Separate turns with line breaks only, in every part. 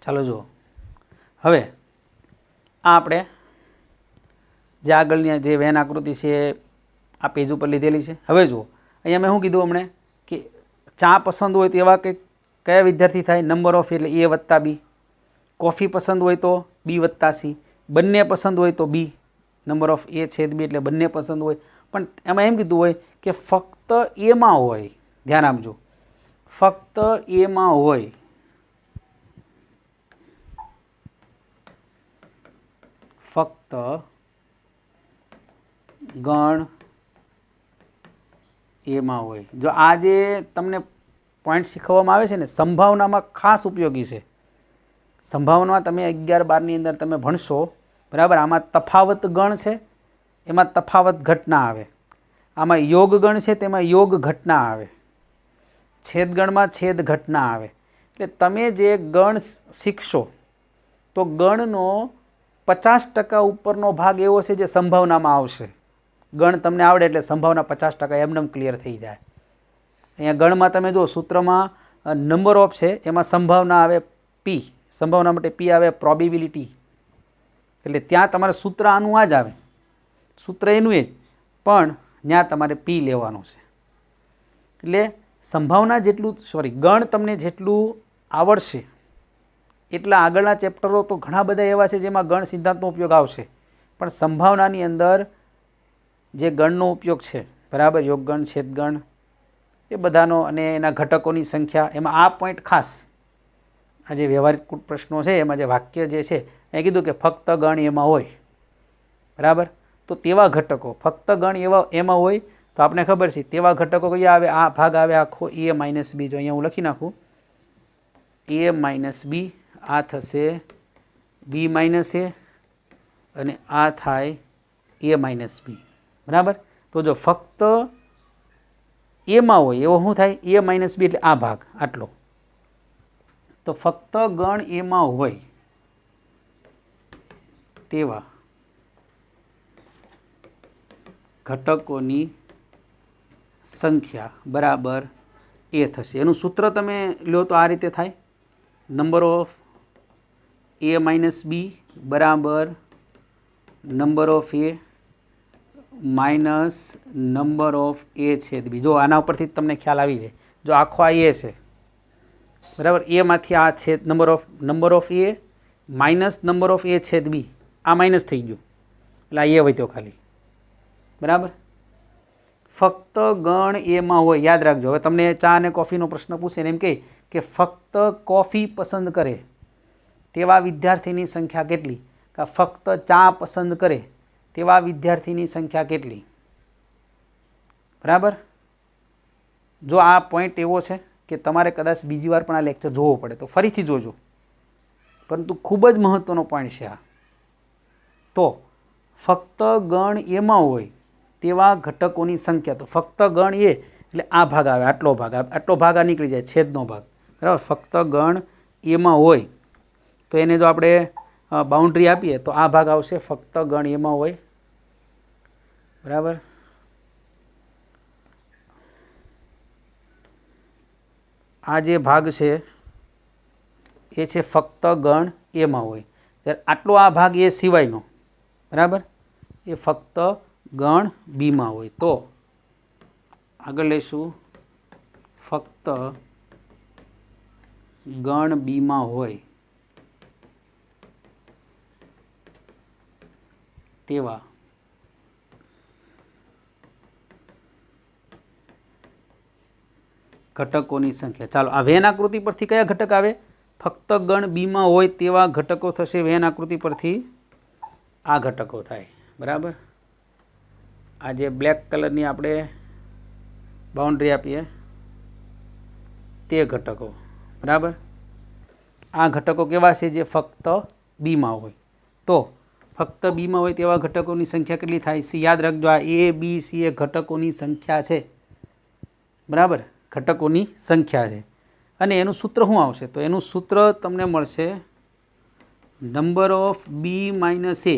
ચાલો જુઓ, હવે આ આપણે જે આગળની જે વેન આકૃતિ છે આ પેજ ઉપર લીધેલી છે. હવે જુઓ અહીંયા મેં શું કીધું હમણાં કે ચા પસંદ હોય તો એવા કયા વિદ્યાર્થી થાય? નંબર ઓફ એટલે એ વત્તા બી. કોફી પસંદ હોય તો બી વત્તા સી. બંને પસંદ હોય તો બી. નંબર ઓફ એ છેદ બી એટલે બંને પસંદ હોય. પણ એમાં એમ કીધું હોય કે ફક્ત એમાં હોય. ધ્યાન આપજો, ફક્ત એમાં હોય. ફક્ત ગણ એમાં હોય. જો આ જે તમને પોઈન્ટ શીખવવામાં આવે છે ને, સંભાવનામાં ખાસ ઉપયોગી છે. સંભાવનામાં તમે 11-12ની અંદર તમે ભણશો, બરાબર. આમાં તફાવત ગણ છે, એમાં તફાવત ઘટના આવે. આમાં યોગ ગણ છે, તેમાં યોગ ઘટના આવે. છેદગણમાં છેદ ઘટના આવે. એટલે તમે જે ગણ શીખશો તો ગણનો 50% ઉપરનો ભાગ એવો છે જે સંભાવનામાં આવશે. ગણ તમને આવડે એટલે સંભાવના 50% એમનેમ ક્લિયર થઈ જાય. અહીંયા ગણમાં તમે જો સૂત્રમાં નંબર ઓફ છે, એમાં સંભાવના આવે પી. સંભાવના માટે પી આવે પ્રોબેબિલિટી. એટલે ત્યાં તમારે સૂત્ર આનું આ જ આવે, સૂત્ર એનું એ જ, પણ ત્યાં તમારે પી લેવાનું છે. એટલે સંભાવના જેટલું ગણ તમને જેટલું આવડશે એટલા આગળના ચેપ્ટરો તો ઘણા બધા એવા છે જેમાં ગણ સિદ્ધાંતનો ઉપયોગ આવશે. પણ સંભાવનાની અંદર જે ગણનો ઉપયોગ છે, બરાબર, યોગગણ, છેદગણ, એ બધાનો અને એના ઘટકોની સંખ્યા, એમાં આ પોઈન્ટ ખાસ, આ જે વ્યવહારિક પ્રશ્નો છે એમાં જે વાક્ય જે છે એ કીધું કે ફક્ત ગણ એમાં હોય, બરાબર. તો તેવા ઘટકો ફક્ત ગણ એમાં હોય તો આપણે ખબર છે તેવા ઘટકો કયા આવે? આ ભાગ આવે આખો એ માઇનસ બી. જો અહીંયા હું લખી નાખું એ માઇનસ બી, આ થશે બી માઇનસ એ, અને આ થાય એ માઇનસ બી, બરાબર. તો જો ફક્ત એમાં હોય એવો શું થાય? એ માઇનસ બી એટલે આ ભાગ આટલો. તો ફક્ત ગણ એમાં હોય તેવા ઘટકોની સંખ્યા બરાબર એ થશે. એનું સૂત્ર તમે લો તો આ રીતે થાય, number of A minus B બરાબર number of A minus number of A છેદ બી. જો આના ઉપરથી તમને ખ્યાલ આવી જાય. જો આખો આ એ છે, બરાબર, એમાંથી આ છેદ number of A minus number of A છેદ બી, આ માઇનસ થઈ ગયું એટલે આ એ વધ્યો ખાલી, બરાબર. ફક્ત ગણ એમાં હોય, યાદ રાખજો. હવે તમને ચા અને કોફીનો પ્રશ્ન પૂછે ને એમ કહે કે ફક્ત કોફી પસંદ કરે તેવા વિદ્યાર્થીની સંખ્યા કેટલી? ફક્ત ચા પસંદ કરે તેવા વિદ્યાર્થીની સંખ્યા કેટલી? બરાબર. જો આ પોઈન્ટ એવો છે કે તમારે કદાચ બીજી વાર પણ આ લેક્ચર જોવો પડે તો ફરીથી જોજો, પરંતુ ખૂબ જ મહત્ત્વનો પોઈન્ટ છે આ. તો ફક્ત ગણ એમાં હોય તેવા ઘટકોની સંખ્યા, તો ફક્ત ગણ એ એટલે આ ભાગ આવે, આટલો ભાગ આ નીકળી જાય, છેદનો ભાગ, બરાબર. ફક્ત ગણ એમાં હોય તો એને જો આપણે બાઉન્ડ્રી આપીએ તો આ ભાગ આવશે ફક્ત ગણ એમાં હોય, બરાબર. આ જે ભાગ છે એ છે ફક્ત ગણ એમાં હોય. ત્યારે આટલો આ ભાગ એ સિવાયનો, બરાબર, એ ફક્ત ગણ બીમાં હોય. તો આગળ લઈશું ફક્ત ગણ બીમાં હોય તેવા ઘટકોની સંખ્યા. ચાલો આ વેન આકૃતિ પરથી કયા ઘટક આવે? ફક્ત ગણ બીમાં હોય તેવા ઘટકો થશે. વેન આકૃતિ પરથી આ ઘટકો થાય, બરાબર. આ જે બ્લેક કલરની આપણે બાઉન્ડ્રી આપીએ તે ઘટકો, બરાબર. આ ઘટકો કેવા છે? જે ફક્ત બીમાં હોય. તો ફક્ત બીમાં હોય તેવા ઘટકોની સંખ્યા કેટલી થાય? સી. યાદ રાખજો, આ એ બી સી એ ઘટકોની સંખ્યા છે, બરાબર, ઘટકોની સંખ્યા છે. અને એનું સૂત્ર શું આવશે? તો એનું સૂત્ર તમને મળશે નંબર ઓફ બી માઇનસ એ.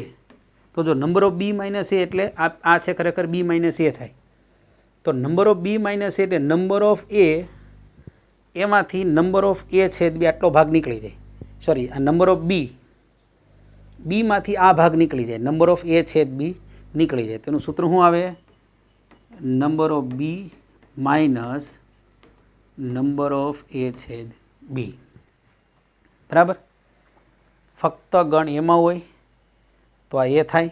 તો જો નંબર ઓફ બી માઇનસ એ એટલે આ છે ખરેખર બી માઇનસ એ થાય. તો નંબર ઓફ બી માઇનસ એ એટલે નંબર ઓફ એ એમાંથી નંબર ઓફ એ છેદ બી આટલો ભાગ નીકળી જાય. સોરી આ નંબર ઓફ બીમાંથી આ ભાગ નીકળી જાય, નંબર ઓફ એ છેદ બી નીકળી જાય. તેનું સૂત્ર શું આવે? Number of B minus number of A છેદ બી. બરાબર. ફક્ત ગણ એમાં હોય તો આ એ થાય,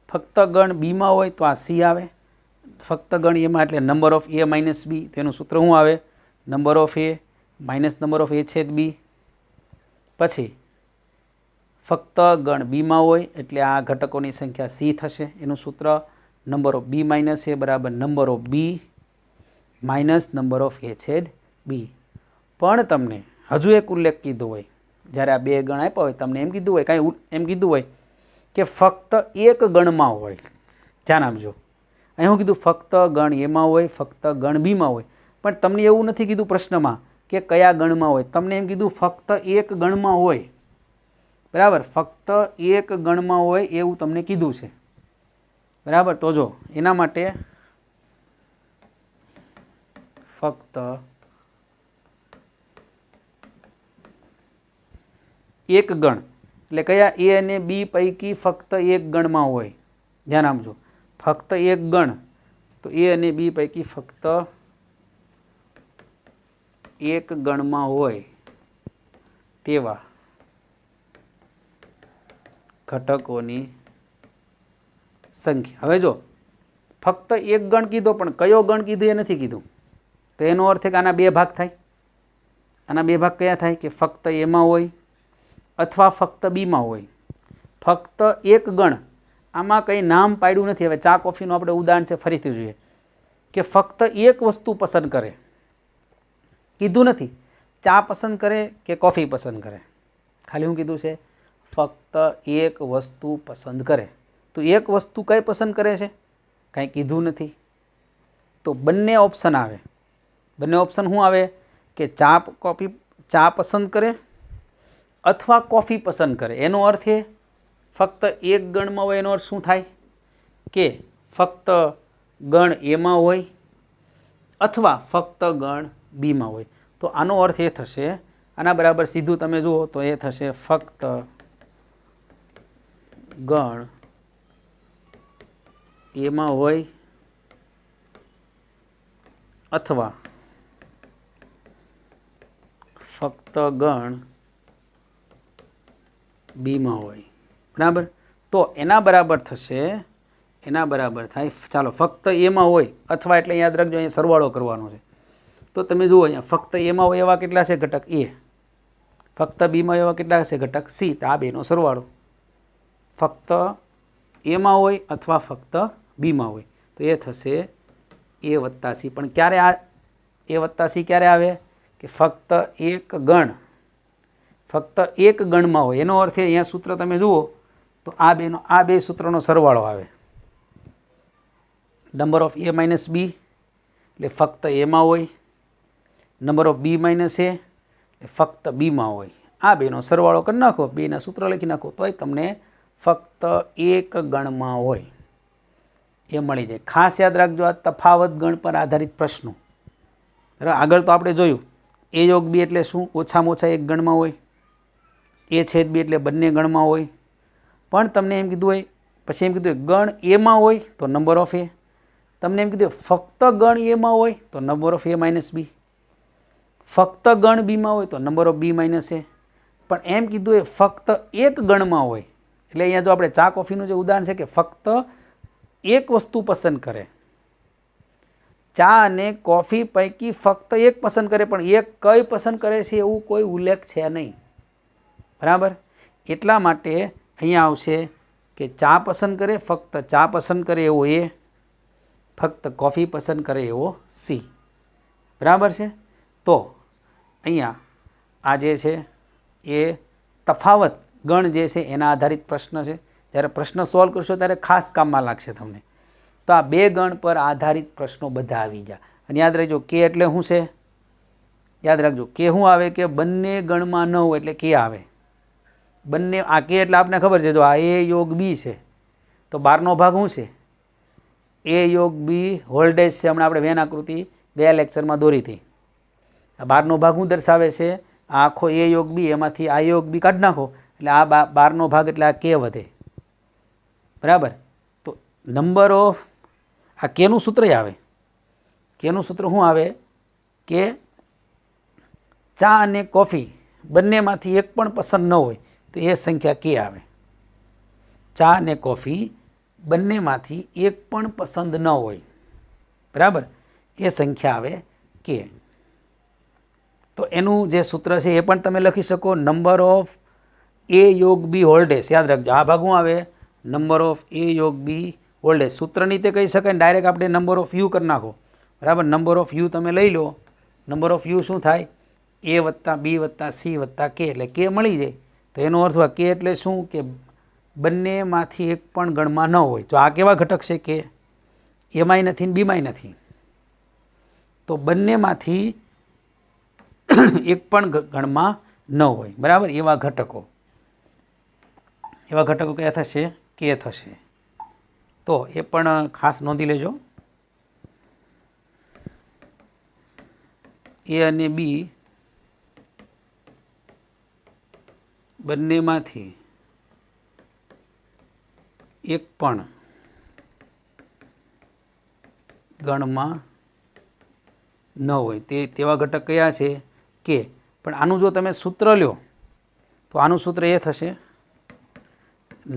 ફક્ત ગણ બીમાં હોય તો આ સી આવે. ફક્ત ગણ એમાં એટલે number of A minus B, તેનું સૂત્ર શું આવે? Number of A minus number of A છેદ બી. પછી ફક્ત ગણ બીમાં હોય એટલે આ ઘટકોની સંખ્યા સી થશે, એનું સૂત્ર number of B minus A બરાબર number of B minus number of A છેદ બી. પણ તમને હજુ એક ઉલ્લેખ કીધો હોય, જ્યારે આ બે ગણ આપ્યા હોય તમને એમ કીધું હોય, કાંઈ એમ કીધું હોય કે ફક્ત એક ગણમાં હોય. ધ્યાન આપજો, અહીં હું કીધું ફક્ત ગણ એમાં હોય, ફક્ત ગણ બીમાં હોય, પણ તમને એવું નથી કીધું પ્રશ્નમાં કે કયા ગણમાં હોય. તમને એમ કીધું ફક્ત એક ગણમાં હોય. બરાબર, ફક્ત એક ગણમાં હોય એવું તમને કીધું છે. બરાબર, તો જો એના માટે ફક્ત એક ગણ એટલે કયા? એ અને બી પૈકી ફક્ત એક ગણમાં હોય. ધ્યાન આપજો, ફક્ત એક ગણ તો એ અને બી પૈકી ફક્ત એક ગણમાં હોય તેવા ઘટકોની સંખ્યા. હવે જો ફક્ત એક ગણ કીધો પણ કયો ગણ કીધું એ નથી કીધું, તો એનો અર્થ કે આના બે ભાગ થાય. આના બે ભાગ કયા થાય? કે ફક્ત એમાં હોય અથવા ફક્ત બીમાં હોય. ફક્ત એક ગણ, આમાં કંઈ નામ પાડ્યું નથી. હવે ચા કોફીનું આપણે ઉદાહરણ છે, ફરીથી જોઈએ કે ફક્ત એક વસ્તુ પસંદ કરે, કીધું નથી ચા પસંદ કરે કે કોફી પસંદ કરે, ખાલી હું કીધું છે ફક્ત એક વસ્તુ પસંદ કરે. તો એક વસ્તુ કઈ પસંદ કરે છે? કાંઈ કીધું નથી. તો બંને ઓપ્શન આવે. બંને ઓપ્શન શું આવે? કે ચા પસંદ કરે અથવા કોફી પસંદ કરે. એનો અર્થ એ ફક્ત એક ગણમાં હોય એનો અર્થ શું થાય? કે ફક્ત ગણ એમાં હોય અથવા ફક્ત ગણ બીમાં હોય. તો આનો અર્થ એ થશે, આના બરાબર સીધું તમે જુઓ તો એ થશે ફક્ત ગણ એમાં હોય અથવા ફક્ત ગણ બીમાં હોય. બરાબર, તો એના બરાબર થશે, એના બરાબર થાય, ચાલો ફક્ત એમાં હોય અથવા એટલે યાદ રાખજો અહીંયા સરવાળો કરવાનો છે. તો તમે જુઓ અહીંયા ફક્ત એમાં હોય એવા કેટલા છે ઘટક એ, ફક્ત બીમાં એવા કેટલા છે ઘટક સી. તો આ બેનો સરવાળો ફક્ત એમાં હોય અથવા ફક્ત બીમાં હોય તો એ થશે એ વત્તા સી. પણ ક્યારે આ એ વત્તા સી ક્યારે આવે? કે ફક્ત એક ગણ, ફક્ત એક ગણમાં હોય. એનો અર્થ અહીંયા સૂત્ર તમે જુઓ તો આ બે સૂત્રનો સરવાળો આવે. નંબર ઓફ એ માઇનસ બી એટલે ફક્ત એમાં હોય, નંબર ઓફ બી માઇનસ એ એટલે ફક્ત બીમાં હોય. આ બેનો સરવાળો કરી નાખો, બેના સૂત્ર લખી નાખો તોય તમને ફક્ત એક ગણમાં હોય એ મળી જાય. ખાસ યાદ રાખજો આ તફાવત ગણ પર આધારિત પ્રશ્નો. આગળ તો આપણે જોયું એ યોગ બી એટલે શું? ઓછામાં ઓછા એક ગણમાં હોય. એ છેદ બી એટલે બંને ગણમાં હોય. પણ તમને એમ કીધું હોય, પછી એમ કીધું ગણ એમાં હોય તો નંબર ઓફ એ. તમને એમ કીધું ફક્ત ગણ એમાં હોય તો નંબર ઓફ એ માઇનસ બી, ફક્ત ગણ બીમાં હોય તો નંબર ઓફ બી માઇનસ એ. પણ એમ કીધું એ ફક્ત એક ગણમાં હોય એટલે અહીંયા જો આપણે ચા કોફીનું જે ઉદાહરણ છે કે ફક્ત એક વસ્તુ પસંદ કરે, ચા અને કોફી પૈકી ફક્ત એક પસંદ કરે, પણ એક કઈ પસંદ કરે છે એવું કોઈ ઉલ્લેખ છે નહીં. બરાબર, એટલા માટે અહીંયા આવશે કે ચા પસંદ કરે, ફક્ત ચા પસંદ કરે એવો એ, ફક્ત કોફી પસંદ કરે એવો સી. બરાબર છે. તો અહીંયા આ જે છે એ તફાવત ગણ જે છે એના આધારિત પ્રશ્ન છે. જ્યારે પ્રશ્ન સોલ્વ કરશો ત્યારે ખાસ કામમાં લાગશે તમને. તો આ બે ગણ પર આધારિત પ્રશ્નો બધા આવી ગયા. અને યાદ રાખજો કે એટલે શું છે? યાદ રાખજો કે શું આવે? કે બંને ગણમાં ન હોય એટલે કે આવે. બંને આ કે એટલે આપને ખબર છે, જો આ એ યોગ બી છે તો બારનો ભાગ શું છે? એ યોગ બી હોલ્ડેજ છે. હમણાં આપણે વેન આકૃતિ 2 લેક્ચરમાં દોરી હતી. આ બારનો ભાગ શું દર્શાવે છે? આ આખો એ યોગ બી, એમાંથી આ યોગ બી કાઢી નાખો એટલે આ બારનો ભાગ એટલે આ કે વધે, બરાબર. તો નંબર ઓફ આ કેનું સૂત્ર આવે, કેનું સૂત્ર શું આવે કે ચા અને કોફી બંનેમાંથી એક પણ પસંદ ન હોય તો એ સંખ્યા કે આવે. ચા અને કોફી બંનેમાંથી એક પણ પસંદ ન હોય, બરાબર, એ સંખ્યા આવે કે. તો એનું જે સૂત્ર છે એ પણ તમે લખી શકો, નંબર ઓફ એ યોગ બી હોલ ડેસ. યાદ રાખજો આ ભાગ શું આવે, નંબર ઓફ એ યોગ બી હોલ ડેસ. સૂત્રની તે કહી શકાય ને ડાયરેક્ટ આપણે નંબર ઓફ યુ કરી નાખો, બરાબર. નંબર ઓફ યુ તમે લઈ લો, નંબર ઓફ યુ શું થાય, એ વત્તા બી વત્તા સી વત્તા કે, એટલે કે મળી જાય. તો એનો અર્થ કે એટલે શું કે બંનેમાંથી એક પણ ગણમાં ન હોય. તો આ કેવા ઘટક છે કે એમાંય નથી ને બીમાંય નથી, તો બંનેમાંથી એક પણ ગણમાં ન હોય, બરાબર. એવા ઘટકો કયા થશે, કે થશે. તો એ પણ ખાસ નોંધી લેજો. એ અને બી બંનેમાંથી એક પણ ગણમાં ન હોય તેવા ઘટક કયા છે કે. પણ આનું જો તમે સૂત્ર લ્યો તો આનું સૂત્ર એ થશે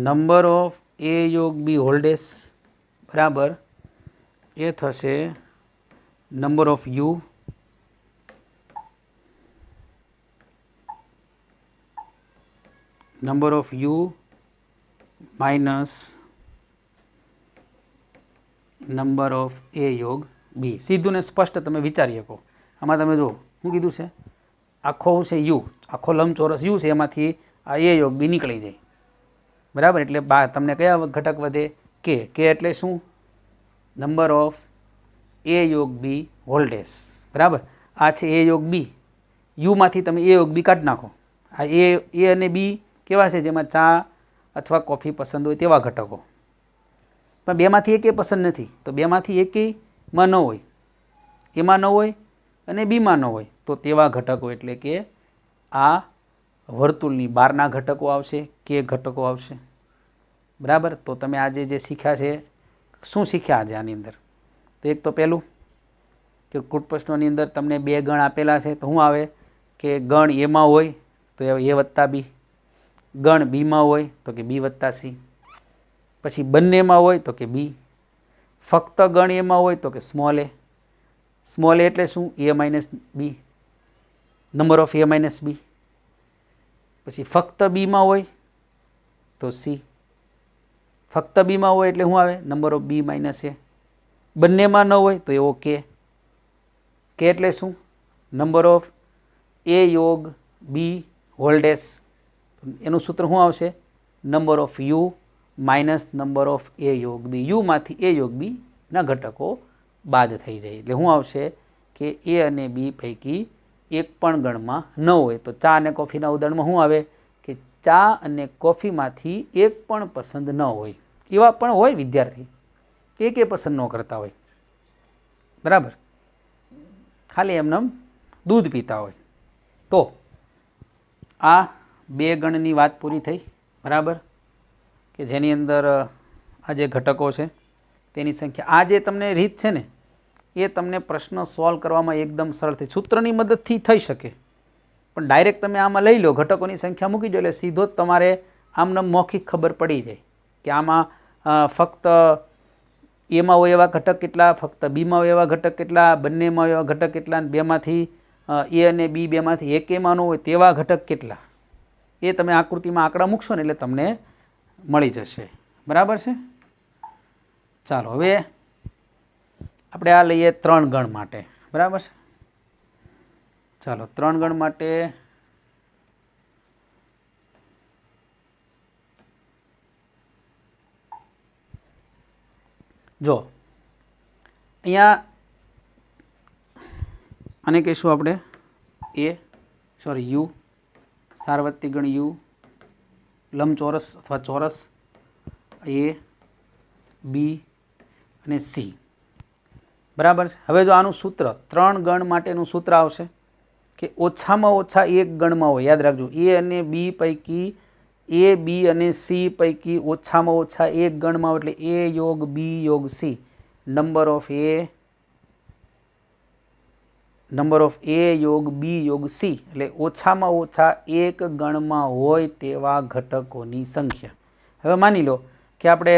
નંબર ઓફ એ યોગ બી હોલ ડેસ બરાબર એ થશે number of U minus number of A યોગ બી. સીધું ને સ્પષ્ટ તમે વિચારી શકો. આમાં તમે જુઓ શું કીધું છે, આખો છે યુ, આખો લંબચોરસ યુ છે, એમાંથી આ એ યોગ બી નીકળી જાય, બરાબર. એટલે તમને કયા ઘટક વધે, કે એટલે શું, નંબર ઓફ એ યોગ બી હોલ ડેસ, બરાબર. આ છે એ યોગ બી, યુમાંથી તમે એ યોગ બી કાઢી નાખો. આ એ અને બી કેવા છે, જેમાં ચા અથવા કોફી પસંદ હોય તેવા ઘટકો. પણ બેમાંથી એકેય પસંદ નથી, તો બેમાંથી એકેયમાં ન હોય, એમાં ન હોય અને બીમાં ન હોય, તો તેવા ઘટકો એટલે કે આ વર્તુળની બહારના ઘટકો આવશે, કે ઘટકો આવશે, બરાબર. તો તમે આજે જે શીખ્યા છે, શું શીખ્યા આજે આની અંદર, તો એક તો પહેલું કે કૂટ પ્રશ્નોની અંદર તમને બે ગણ આપેલા છે, તો શું આવે કે ગણ એમાં હોય તો એ વત્તા બી, ગણ બીમાં હોય તો કે બી વત્તા સી, પછી બંનેમાં હોય તો કે બી, ફક્ત ગણ એમાં હોય તો કે સ્મોલ એ. સ્મોલ એ એટલે શું, A minus B, number of A minus B. પછી ફક્ત બીમાં હોય તો સી, ફક્ત બીમાં હોય એટલે શું આવે, નંબર ઓફ બી માઇનસ એ. બંનેમાં ન હોય તો એવો કે એટલે શું, નંબર ઓફ એ યોગ બી હોલ ડેસ. એનું સૂત્ર શું આવશે, number of U minus number of A યોગ બી. યુમાંથી એ યોગ બી ના ઘટકો બાદ થઈ જાય, એટલે શું આવશે કે એ અને બી પૈકી એક પણ ગણમાં ન હોય. તો ચા અને કોફીના ઉદાહરણમાં શું આવે કે ચા અને કોફીમાંથી એક પણ પસંદ ન હોય. એવા પણ હોય વિદ્યાર્થી કે પસંદ ન કરતા હોય, બરાબર, ખાલી એમને દૂધ પીતા હોય. તો આ બે ગણની વાત પૂરી થઈ, બરાબર, કે જેની અંદર આ જે ઘટકો છે તેની સંખ્યા. આ જે તમને રીત છે ને એ તમને પ્રશ્ન સોલ્વ કરવામાં એકદમ સરળથી સૂત્રની મદદથી થઈ શકે, પણ ડાયરેક્ટ તમે આમાં લઈ લો, ઘટકોની સંખ્યા મૂકી દો એટલે સીધો જ તમારે આમને મૌખિક ખબર પડી જાય કે આમાં ફક્ત એમાં હોય એવા ઘટક કેટલા, ફક્ત બીમાં હોય એવા ઘટક કેટલા, બંનેમાં હોય એવા ઘટક કેટલા, અને બેમાંથી એ અને બી બેમાંથી એકેમાં ન હોય તેવા ઘટક કેટલા. એ તમે આકૃતિમાં આંકડા મૂકશો ને એટલે તમને મળી જશે, બરાબર છે. ચાલો હવે આપણે આ લઈએ 3 ગણ માટે, બરાબર છે. ચાલો 3 ગણ માટે જો અહીંયા આને કહીશું આપણે યુ, સાર્વત્રિક ગણ યુ, લંબચોરસ અથવા ચોરસ એ બી અને સી, બરાબર છે. હવે જો આનું સૂત્ર 3 ગણ માટેનું સૂત્ર આવશે કે ઓછામાં ઓછા એક ગણમાં હોય. યાદ રાખજો, એ અને બી પૈકી એ બી અને સી પૈકી ઓછામાં ઓછા એક ગણમાં હોય એટલે એ યોગ બી યોગ સી. નંબર ઓફ એ યોગ બી યોગ સી એટલે ઓછામાં ઓછા એક ગણમાં હોય તેવા ઘટકોની સંખ્યા. હવે માની લો કે આપણે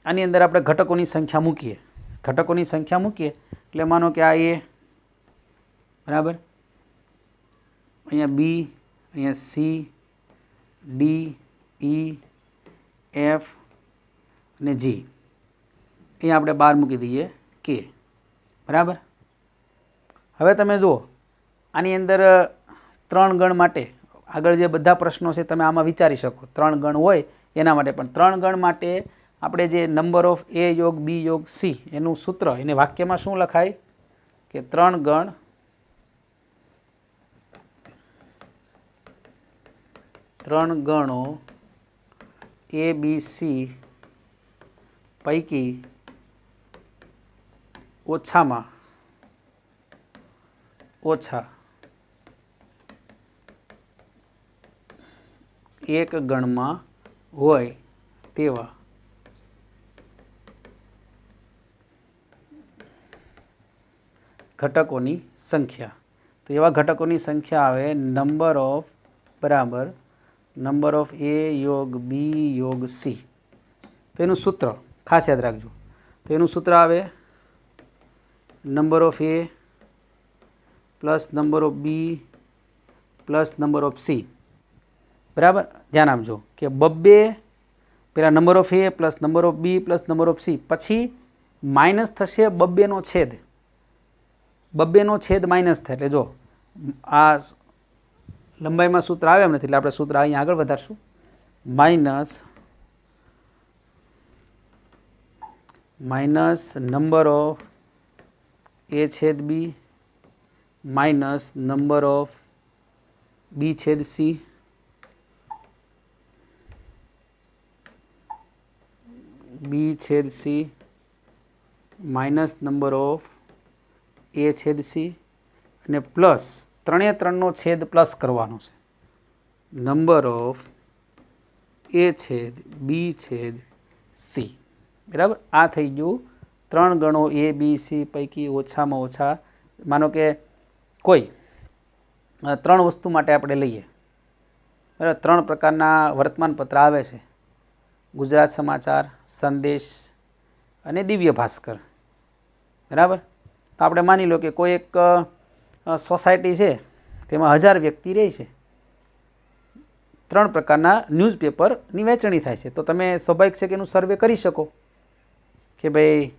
આની અંદર આપણે ઘટકોની સંખ્યા મૂકીએ. ઘટકોની સંખ્યા મૂકીએ એટલે માનો કે આ એ, બરાબર, અહીંયા બી, અહીંયા સી, ડી, ઈ, એફ અને જી. અહીંયા આપણે 12 મૂકી દઈએ કે. બરાબર. હવે તમે જુઓ, આની અંદર 3 ગણ માટે આગળ જે બધા પ્રશ્નો છે તમે આમાં વિચારી શકો. 3 ગણ હોય એના માટે, પણ 3 ગણ માટે આપણે જે નંબર ઓફ એ યોગ બી યોગ સી એનું સૂત્ર, એને વાક્યમાં શું લખાય કે 3 ગણો એ બી સી પૈકી ઓછામાં ઓછા એક ગણમાં હોય તેવા ઘટકોની સંખ્યા. તો એવા ઘટકોની સંખ્યા આવે નંબર ઓફ બરાબર નંબર ઓફ એ યોગ બી યોગ સી. તો એનું સૂત્ર ખાસ યાદ રાખજો. તો એનું સૂત્ર આવે number of A plus number of B plus number of C. બરાબર. ધ્યાન આપજો કે બબ્બે પેલા number of A plus number of B plus number of C, પછી માઇનસ થશે બબ્બેનો છેદ. બબ્બેનો છેદ માઇનસ થાય એટલે જો આ લંબાઈમાં સૂત્ર આવે એમ નથી એટલે આપણે સૂત્ર અહીંયા આગળ વધારશું. માઇનસ નંબર ઓફ એ છેદ બી માઇનસ નંબર ઓફ બી છેદ સી બી છેદ C minus number of A છેદ સી અને પ્લસ 3/3નો છેદ પ્લસ કરવાનો છે. નંબર ઓફ એ છેદ બી છેદ સી. બરાબર. આ થઈ ગયું 3 ગણો એ બી સી પૈકી ઓછામાં ઓછા. માનો કે કોઈ 3 વસ્તુ માટે આપણે લઈએ. બરાબર. 3 પ્રકારના વર્તમાનપત્ર આવે છે: ગુજરાત સમાચાર, સંદેશ અને દિવ્ય ભાસ્કર. બરાબર. તો આપણે માની લો કે કોઈ એક સોસાયટી છે, તેમાં 1000 વ્યક્તિ રહે છે. 3 પ્રકારના ન્યૂઝપેપરની વહેંચણી થાય છે. તો તમે સ્વાભાવિક છે કે એનું સર્વે કરી શકો કે ભાઈ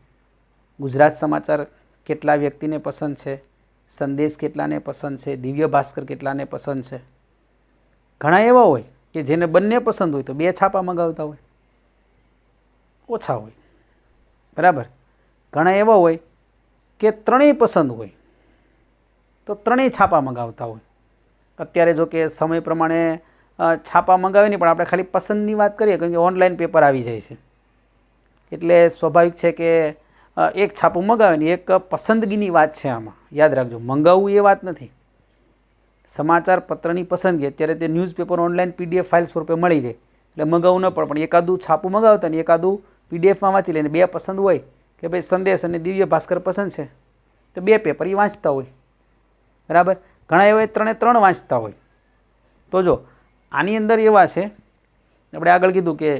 ગુજરાત સમાચાર કેટલા વ્યક્તિને પસંદ છે, સંદેશ કેટલાને પસંદ છે, દિવ્ય ભાસ્કર કેટલાને પસંદ છે. ઘણા એવા હોય કે જેને બંને પસંદ હોય તો 2 છાપા મંગાવતા હોય, ઓછા હોય. બરાબર. ઘણા એવા હોય કે 3 પસંદ હોય તો 3 છાપા મંગાવતા હોય. અત્યારે જો કે સમય પ્રમાણે છાપા મંગાવે નહીં, પણ આપણે ખાલી પસંદની વાત કરીએ કારણ કે ઓનલાઈન પેપર આવી જાય છે એટલે સ્વાભાવિક છે કે એક છાપું મંગાવે ને એક પસંદગીની વાત છે. આમાં યાદ રાખજો, મંગાવવું એ વાત નથી. સમાચાર પત્રની પસંદગી અત્યારે તે ન્યૂઝપેપર ઓનલાઈન PDF ફાઇલ સ્વરૂપે મળી જાય એટલે મંગાવવું ન પડે, પણ એકાદું છાપું મંગાવતા ને એકાદું PDFમાં વાંચી લે. 2 પસંદ હોય કે ભાઈ સંદેશ અને દિવ્ય ભાસ્કર પસંદ છે તો 2 પેપર એ વાંચતા હોય. બરાબર. ઘણા એવા 3 વાંચતા હોય. તો જો આની અંદર એવા છે, આપણે આગળ કીધું કે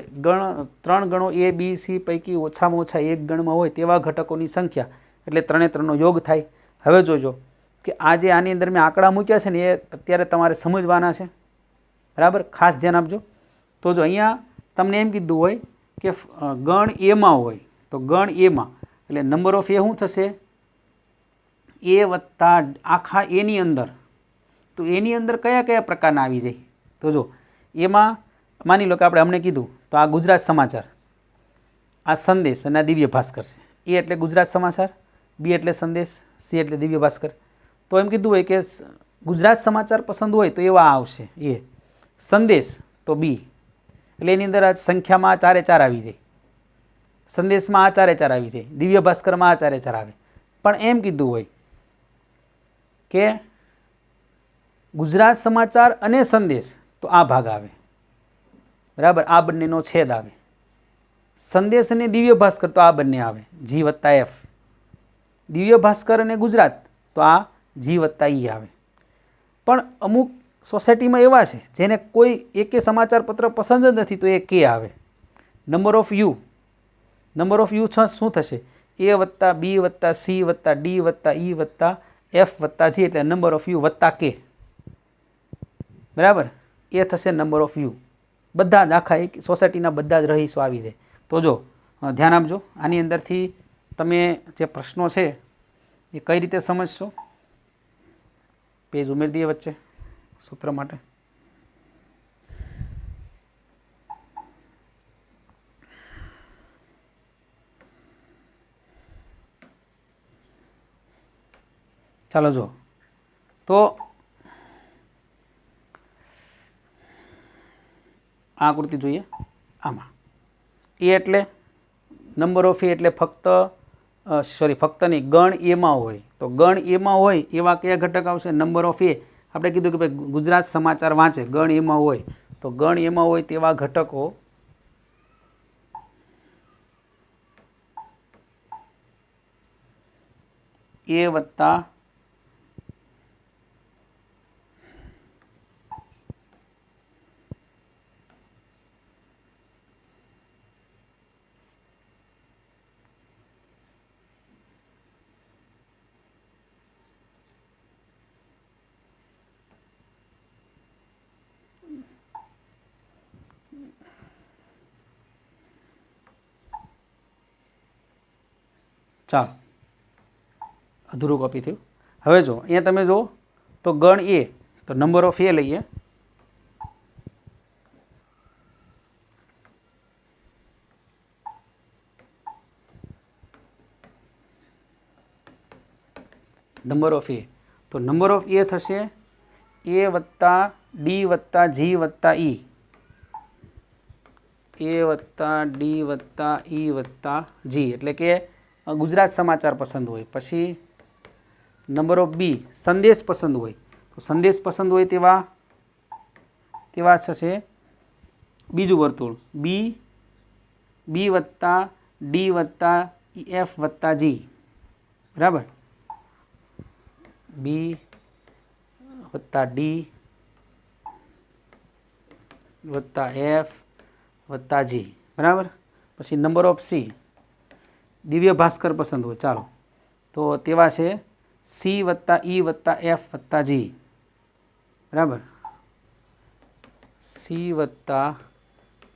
3 ગણો એ બી સી પૈકી ઓછામાં ઓછા એક ગણમાં હોય તેવા ઘટકોની સંખ્યા એટલે 3/3નો યોગ થાય. હવે જોજો કે આ જે આની અંદર મેં આંકડા મૂક્યા છે ને એ અત્યારે તમારે સમજવાના છે. બરાબર. ખાસ ધ્યાન આપજો. તો જો અહીંયા તમને એમ કીધું હોય કે ગણ એમાં હોય તો ગણ એમાં એટલે નંબર ઓફ એ શું થશે, એ વત્તા આખા એની અંદર. તો એની અંદર કયા કયા પ્રકારના આવી જાય તો જો એમાં માની લો કે આપણે હમણાં કીધું તો આ ગુજરાત સમાચાર, આ સંદેશ અને આ દિવ્ય ભાસ્કર છે. એ એટલે ગુજરાત સમાચાર, બી એટલે સંદેશ, સી એટલે દિવ્ય ભાસ્કર. તો એમ કીધું હોય કે ગુજરાત સમાચાર પસંદ હોય તો એવા આવશે એ, સંદેશ તો બી એટલે એની અંદર આ સંખ્યામાં 4/4 આવી જાય, સંદેશમાં આ 4/4 આવી જાય, દિવ્ય ભાસ્કરમાં આ 4/4 આવે. પણ એમ કીધું હોય કે ગુજરાત સમાચાર અને સંદેશ તો આ ભાગ આવે, બરાબર, આ બંનેનો છેદ આવે. સંદેશ અને દિવ્ય ભાસ્કર તો આ બંને આવે, જી વત્તા એફ. દિવ્ય ભાસ્કર અને ગુજરાત તો આ જી વત્તા ઈ આવે. પણ અમુક સોસાયટીમાં એવા છે જેને કોઈ એકે સમાચાર પત્ર પસંદ જ નથી, તો એ કે આવે. Number of you, number of you શું થશે? એ વત્તા બી વત્તા સી વત્તા ડી વત્તા ઈ વત્તા એફ વત્તા જી, એટલે નંબર ઓફ યુ વત્તા કે, બરાબર, એ થશે નંબર ઓફ યુ. બધા જ આખા એક સોસાયટીના બધા જ રહીશો આવી જાય. તો જો ધ્યાન આપજો, આની અંદરથી તમે જે પ્રશ્નો છે એ કઈ રીતે સમજશો. પેજ ઉમેરી દઈએ વચ્ચે સૂત્ર માટે. ચાલો જો, તો આ આકૃતિ જોઈએ. આમાં એ એટલે નંબર ઓફ એ એટલે ફક્ત ફક્ત નહીં, ગણ એમાં હોય. તો ગણ એમાં હોય એવા કયા ઘટક આવશે? નંબર ઓફ એ. આપણે કીધું કે ભાઈ ગુજરાત સમાચાર વાંચે, ગણ એમાં હોય, તો ગણ એમાં હોય તેવા ઘટકો એ વત્તા ચાલો અધૂરું કોપી થયું. હવે જો અહીંયા તમે જુઓ તો ગણ એ, તો નંબર ઓફ એ લઈએ. નંબર ઓફ એ, તો નંબર ઓફ એ થશે એ વત્તા ડી વત્તા જી વત્તા ઈ, એ વત્તા ડી વત્તા ઈ વત્તા જી, એટલે કે ગુજરાત સમાચાર પસંદ હોય. પછી નંબર ઓફ બી, સંદેશ પસંદ હોય, તો સંદેશ પસંદ હોય તેવા થશે બીજું વર્તુળ, બી વત્તા ડી વત્તા એફ વત્તા જી, બરાબર, બી વત્તા ડી વત્તા એફ વત્તા જી, બરાબર. પછી number of C, Divya Bhaskar પસંદ હોય, ચાલો, તો તેવા છે સી વત્તા ઈ વત્તા એફ વત્તા જી, બરાબર, સી વત્તા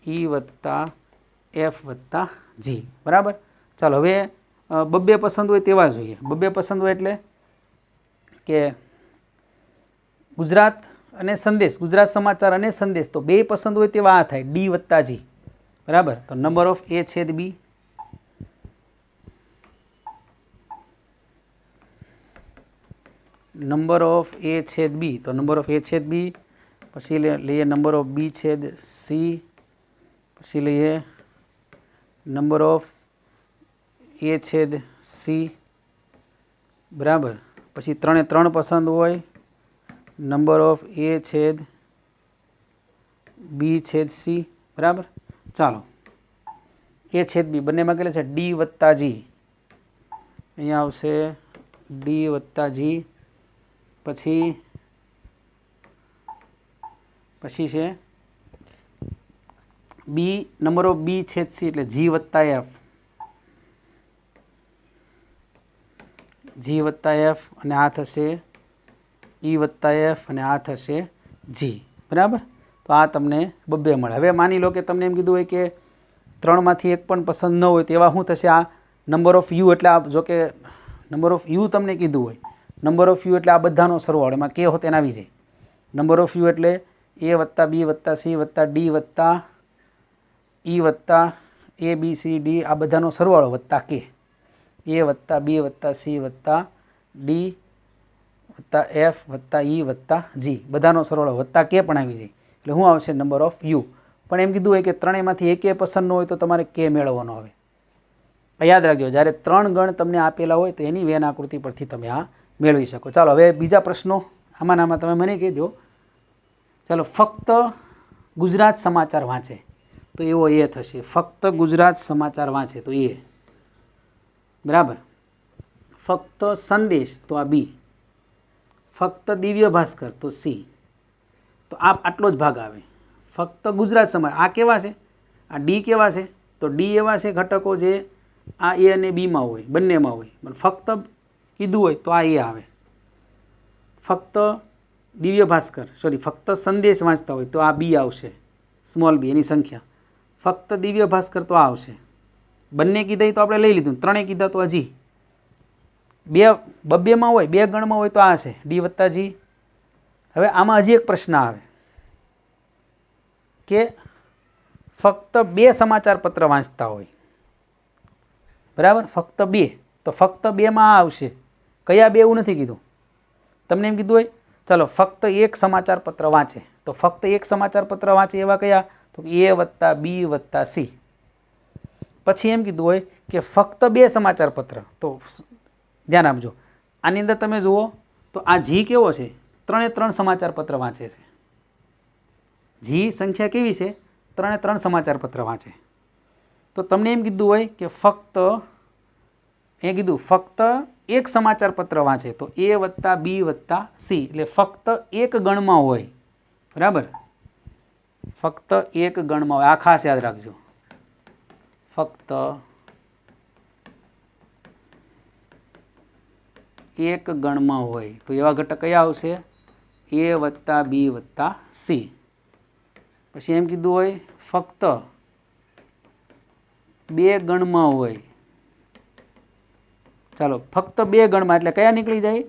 ઈ વત્તા એફ વત્તા જી, બરાબર. ચાલો હવે બબ્બે પસંદ હોય તેવા જોઈએ. બબ્બે પસંદ હોય એટલે કે ગુજરાત અને સંદેશ, ગુજરાત સમાચાર અને સંદેશ, તો બે પસંદ હોય તેવા આ થાય, ડી વત્તા જી, બરાબર. તો નંબર ઓફ એ છેદ બી, નંબર ઓફ એ છેદ બી, તો નંબર ઓફ એ છેદ બી. પછી લઈએ નંબર ઓફ બી છેદ સી, પછી લઈએ નંબર ઓફ એ છેદ સી, બરાબર. પછી ત્રણે ત્રણ પસંદ હોય, નંબર ઓફ એ છેદ બી છેદ સી, બરાબર. ચાલો એ છેદ બી બંનેમાં કેટલા છે? ડી વત્તા જી, અહીંયા આવશે ડી વત્તા જી. પછી છે બી, નંબર ઓફ બી છેદ સી એટલે જી વત્તા એફ, જી વત્તા એફ, અને આ થશે ઈ વત્તા એફ, અને આ થશે જી, બરાબર. તો આ તમને બબ્બે મળે. હવે માની લો કે તમને એમ કીધું હોય કે ત્રણમાંથી એક પણ પસંદ ન હોય, તેવા શું થશે? આ નંબર ઓફ યુ એટલે જો કે નંબર ઓફ યુ તમને કીધું હોય, નંબર ઓફ યુ એટલે આ બધાનો સરવાળો, એમાં કે હોતે આવી જાય. નંબર ઓફ યુ એટલે એ વત્તા બી વત્તા સી વત્તા ડી વત્તા ઈ વત્તા એ બી સી ડી, આ બધાનો સરવાળો વત્તા કે, એ વત્તા બી વત્તા સી વત્તા ડી વત્તા એફ વત્તા ઈ વત્તા જી, બધાનો સરવાળો વત્તા કે પણ આવી જાય. એટલે શું આવશે? Number of you. પણ એમ કીધું હોય કે ત્રણેયમાંથી એકે પસંદ ન હોય તો તમારે કે મેળવવાનો આવે. યાદ રાખજો, જ્યારે ત્રણ ગણ તમને આપેલા હોય તો એની વેન આકૃતિ પરથી તમે આ મેળવી શકો. ચાલો હવે બીજા પ્રશ્નો આમાં તમે મને કહેજો. ચાલો, ફક્ત ગુજરાત સમાચાર વાંચે તો એવો એ થશે. ફક્ત ગુજરાત સમાચાર વાંચે તો એ, બરાબર. ફક્ત સંદેશ તો આ બી. ફક્ત દિવ્ય ભાસ્કર તો સી. તો આટલો જ ભાગ આવે. ફક્ત ગુજરાત સમાચાર આ કેવા છે, આ ડી કેવા છે, તો ડી એવા છે ઘટકો જે આ એ અને બીમાં હોય, બંનેમાં હોય. પણ ફક્ત કીધું હોય તો આ એ આવે. ફક્ત દિવ્ય ભાસ્કર ફક્ત સંદેશ વાંચતા હોય તો આ બી આવશે, સ્મોલ બી, એની સંખ્યા. ફક્ત દિવ્ય ભાસ્કર તો આ આવશે. બંને કીધા તો આપણે લઈ લીધું, ત્રણેય કીધા તો હજી બબ્બેમાં હોય, બે ગણમાં હોય તો આ છે ડી વત્તા જી. હવે આમાં હજી એક પ્રશ્ન આવે કે ફક્ત 2 સમાચાર પત્ર વાંચતા હોય, બરાબર. ફક્ત 2, તો ફક્ત 2માં આ આવશે. કયા 2 એવું નથી કીધું. તમને એમ કીધું હોય ચાલો ફક્ત 1 સમાચાર પત્ર વાંચે, તો ફક્ત 1 સમાચાર પત્ર વાંચે એવા કયા, તો એ વત્તા બી વત્તા સી. પછી એમ કીધું હોય કે ફક્ત 2 સમાચાર પત્ર, તો ધ્યાન આપજો. આની અંદર તમે જુઓ તો આ જી કેવો છે, 3 સમાચાર પત્ર વાંચે છે. જી સંખ્યા કેવી છે, 3 સમાચાર પત્ર વાંચે. તો તમને એમ કીધું હોય કે ફક્ત ફક્ત 1 સમાચાર પત્ર વાંચે તો એ વત્તા બી વત્તા સી, એટલે ફક્ત 1 ગણમાં હોય, બરાબર. ફક્ત 1 ગણમાં હોય, આ ખાસ યાદ રાખજો. ફક્ત 1 ગણમાં હોય તો એવા ઘટક કયા આવશે, એ વત્તા બી વત્તા સી. પછી એમ કીધું હોય ફક્ત 2 ગણમાં હોય, ચાલો ફક્ત 2 ગણમાં એટલે કયા નીકળી જાય,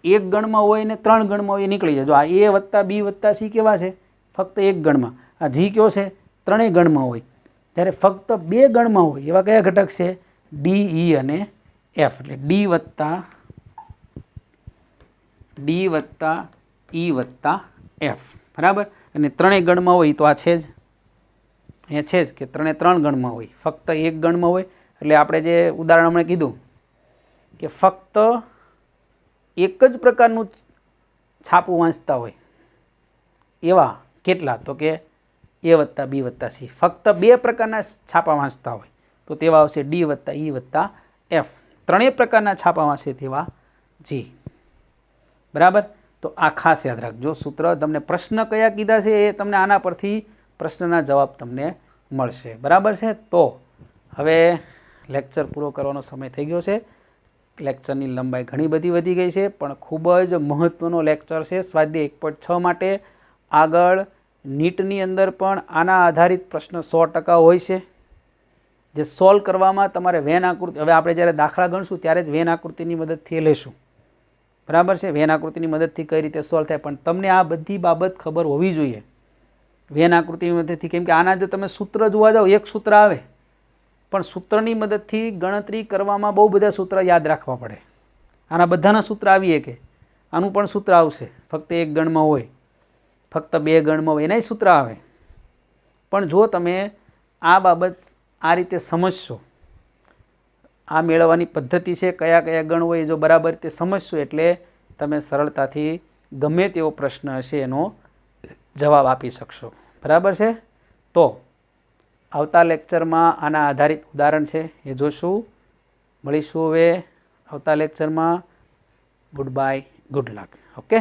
1 ગણમાં હોય ને 3 ગણમાં હોય એ નીકળી જાય. જો આ એ વત્તા બી વત્તા સી કેવા છે, ફક્ત 1 ગણમાં. આ જી કયો છે, 3 ગણમાં હોય. ત્યારે ફક્ત 2 ગણમાં હોય એવા કયા ઘટક છે, ડી, ઈ અને એફ. એટલે ડી વત્તા ઈ વત્તા એફ, બરાબર. અને 3 ગણમાં હોય તો આ છે જ, અહીંયા છે જ કે 3 ગણમાં હોય. ફક્ત 1 ગણમાં હોય એટલે આપણે જે ઉદાહરણ હમણાં કીધું કે ફક્ત એક જ પ્રકારનું છાપું વાંચતા હોય એવા કેટલા, તો કે એ વત્તા બી વત્તા સી. ફક્ત 2 પ્રકારના છાપા વાંચતા હોય તો તેવા આવશે ડી વત્તા ઈ વત્તા એફ. 3 પ્રકારના છાપા વાંચે તેવા જી, બરાબર. તો આ ખાસ યાદ રાખજો સૂત્ર. તમને પ્રશ્ન કયા કીધા છે એ તમને આના પરથી પ્રશ્નના જવાબ તમને મળશે, બરાબર છે. તો હવે લેક્ચર પૂરો કરવાનો સમય થઈ ગયો છે. લેક્ચરની લંબાઈ ઘણી બધી વધી ગઈ છે, પણ ખૂબ જ મહત્ત્વનો લેક્ચર છે સ્વાધ્યાય 1.6 માટે. આગળ નીટની અંદર પણ આના આધારિત પ્રશ્ન 100% હોય છે, જે સોલ્વ કરવામાં તમારે વેન આકૃતિ, હવે આપણે જ્યારે દાખલા ગણશું ત્યારે જ વેન આકૃતિની મદદથી લેશું, બરાબર છે. વેન આકૃતિની મદદથી કઈ રીતે સોલ્વ થાય, પણ તમને આ બધી બાબત ખબર હોવી જોઈએ વેન આકૃતિની મદદથી. કેમ કે આના જો તમે સૂત્ર જોવા જાઓ, એક સૂત્ર આવે, પણ સૂત્રની મદદથી ગણતરી કરવામાં બહુ બધા સૂત્ર યાદ રાખવા પડે. આના બધાના સૂત્ર આવીએ કે આનું પણ સૂત્ર આવશે, ફક્ત 1 ગણમાં હોય, ફક્ત 2 ગણમાં હોય, એનાય સૂત્ર આવે. પણ જો તમે આ બાબત આ રીતે સમજશો, આ મેળવવાની પદ્ધતિ છે, કયા કયા ગણ હોય જો બરાબર રીતે સમજશો, એટલે તમે સરળતાથી ગમે તેવો પ્રશ્ન હશે એનો જવાબ આપી શકશો, બરાબર છે. તો આવતા લેક્ચરમાં આના આધારિત ઉદાહરણ છે એ જોશું. મળીશું હવે આવતા લેક્ચરમાં. Good bye, good luck. Okay.